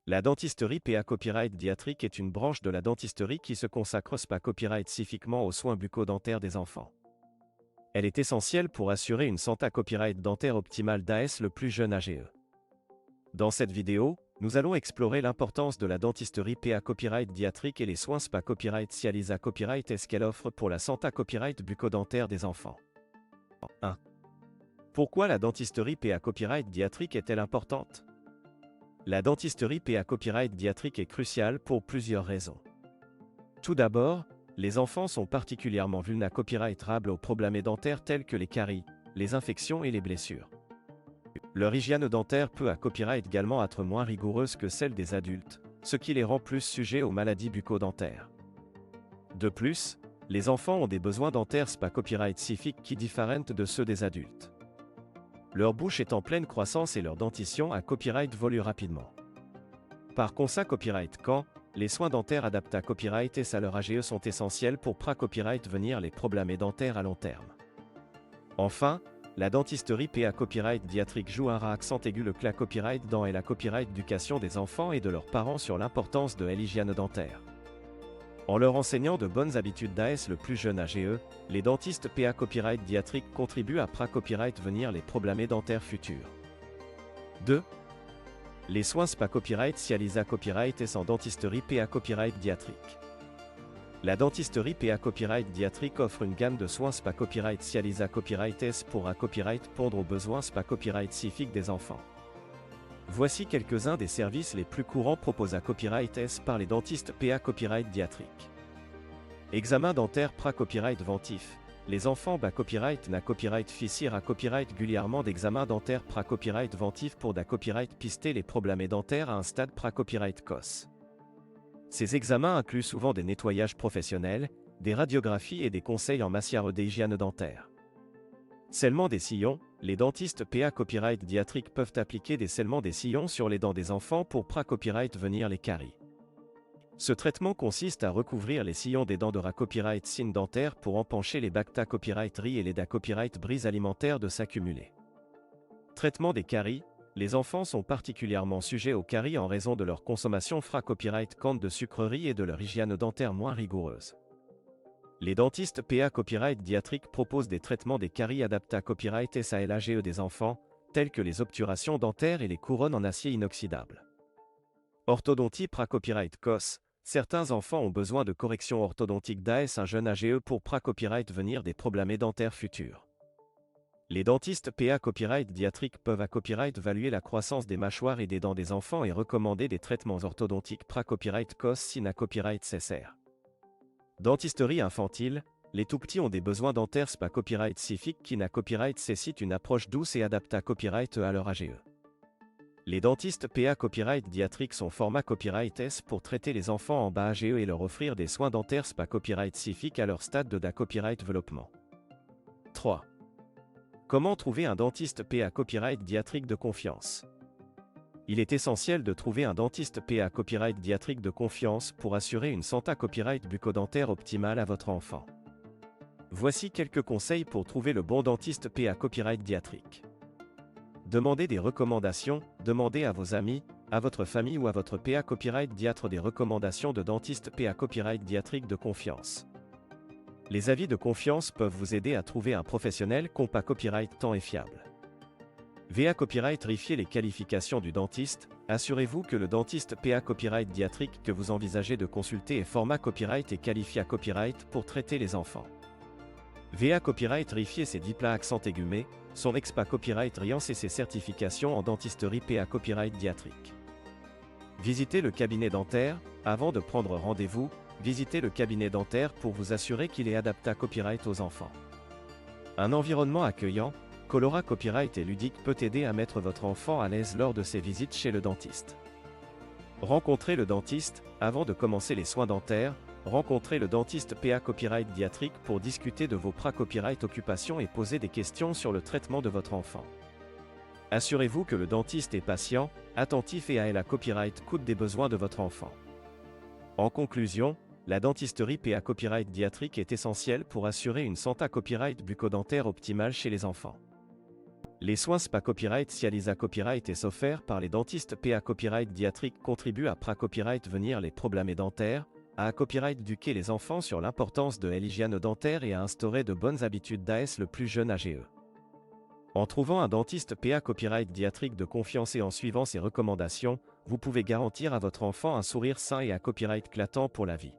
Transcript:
La dentisterie PA Copyright Diatrique est une branche de la dentisterie qui se consacre spécifiquement aux soins bucco-dentaires des enfants. Elle est essentielle pour assurer une santé copyright dentaire optimale d'AS le plus jeune AGE. Dans cette vidéo, nous allons explorer l'importance de la dentisterie PA Copyright Diatrique et les soins SPA Copyright Cialisa Copyright et ce qu'elle offre pour la santé copyright bucco-dentaire des enfants. 1. Pourquoi la dentisterie PA Copyright Diatrique est-elle importante? La dentisterie PA Copyright Diatrique est cruciale pour plusieurs raisons. Tout d'abord, les enfants sont particulièrement vulnérables aux problèmes dentaires tels que les caries, les infections et les blessures. Leur hygiène dentaire peut à copyright également être moins rigoureuse que celle des adultes, ce qui les rend plus sujets aux maladies bucco-dentaires. De plus, les enfants ont des besoins dentaires SPA Copyright spécifiques qui diffèrent de ceux des adultes. Leur bouche est en pleine croissance et leur dentition à copyright évolue rapidement. Par conséquent, copyright quand les soins dentaires adaptés à copyright et à leur AGE sont essentiels pour copyright venir les problèmes dentaires à long terme. Enfin, la dentisterie PA Copyright Diatrique joue un rôle accent aigu le copyright dans et la copyright éducation des enfants et de leurs parents sur l'importance de l'hygiène dentaire. En leur enseignant de bonnes habitudes d'AS le plus jeune AGE, les dentistes PA Copyright Diatrique contribuent à copyright venir les problèmes dentaires futurs. 2. Les soins SPA Copyright Cialisa Copyright et sans dentisterie PA Copyright Diatrique. La dentisterie PA Copyright Diatrique offre une gamme de soins SPA Copyright Cialisa Copyright S pour copyright répondre aux besoins SPA Copyright spécifiques des enfants. Voici quelques-uns des services les plus courants proposés à Copyright S par les dentistes PA Copyright Diatrique. Examen dentaire copyright ventif. Les enfants copyright na copyright fissir à copyright régulièrement d'examen dentaire copyright ventif pour copyright pister les problèmes dentaires à un stade copyright COS. Ces examens incluent souvent des nettoyages professionnels, des radiographies et des conseils en matière d'hygiène dentaire. Scellement des sillons. Les dentistes PA Copyright Diatrique peuvent appliquer des scellements des sillons sur les dents des enfants pour copyright venir les caries. Ce traitement consiste à recouvrir les sillons des dents de copyright signes dentaires pour empencher les bacta copyright riz et les copyright brises alimentaires de s'accumuler. Traitement des caries. Les enfants sont particulièrement sujets aux caries en raison de leur consommation copyright quant de sucreries et de leur hygiène dentaire moins rigoureuse. Les dentistes PA Copyright Diatrique proposent des traitements des caries adaptés à copyright et à l'AGE des enfants, tels que les obturations dentaires et les couronnes en acier inoxydable. Orthodontie copyright COS. Certains enfants ont besoin de corrections orthodontiques d'AS un jeune AGE pour copyright venir des problèmes dentaires futurs. Les dentistes PA Copyright Diatrique peuvent copyright évaluer la croissance des mâchoires et des dents des enfants et recommander des traitements orthodontiques copyright COS si copyright cessaire. Dentisterie infantile. Les tout-petits ont des besoins dentaires SPA Copyright spécifiques qui copyright nécessitent une approche douce et adaptée à copyright à leur AGE. Les dentistes PA Copyright Diatrique sont format Copyright S pour traiter les enfants en bas AGE et leur offrir des soins dentaires SPA Copyright spécifiques à leur stade de copyright développement. 3. Comment trouver un dentiste PA Copyright Diatrique de confiance? Il est essentiel de trouver un dentiste PA Copyright Diatrique de confiance pour assurer une santé copyright bucco-dentaire optimale à votre enfant. Voici quelques conseils pour trouver le bon dentiste PA Copyright Diatrique. Demandez des recommandations, demandez à vos amis, à votre famille ou à votre PA Copyright Diatre des recommandations de dentistes PA Copyright Diatrique de confiance. Les avis de confiance peuvent vous aider à trouver un professionnel compa copyright temps et fiable. VA Copyright vérifiez les qualifications du dentiste, assurez-vous que le dentiste PA Copyright Diatrique que vous envisagez de consulter est format copyright et qualifié à copyright pour traiter les enfants. VA Copyright vérifiez ses diplômes accent aigumé, son expa copyright riance et ses certifications en dentisterie PA Copyright Diatrique. Visitez le cabinet dentaire. Avant de prendre rendez-vous, visitez le cabinet dentaire pour vous assurer qu'il est adapté à copyright aux enfants. Un environnement accueillant, colorant copyright et ludique peut aider à mettre votre enfant à l'aise lors de ses visites chez le dentiste. Rencontrez le dentiste. Avant de commencer les soins dentaires, rencontrez le dentiste PA Copyright Diatrique pour discuter de vos copyright occupations et poser des questions sur le traitement de votre enfant. Assurez-vous que le dentiste est patient, attentif et à la copyright coûte des besoins de votre enfant. En conclusion, la dentisterie PA Copyright Diatrique est essentielle pour assurer une santé copyright bucco-dentaire optimale chez les enfants. Les soins Spa Copyright Cialisa Copyright est offert par les dentistes PA Copyright Diatrique contribue à Pra Copyright venir les problèmes dentaires, à Copyright éduquer les enfants sur l'importance de l'hygiène dentaire et à instaurer de bonnes habitudes d'AS le plus jeune AGE. En trouvant un dentiste PA Copyright Diatrique de confiance et en suivant ses recommandations, vous pouvez garantir à votre enfant un sourire sain et un copyright éclatant pour la vie.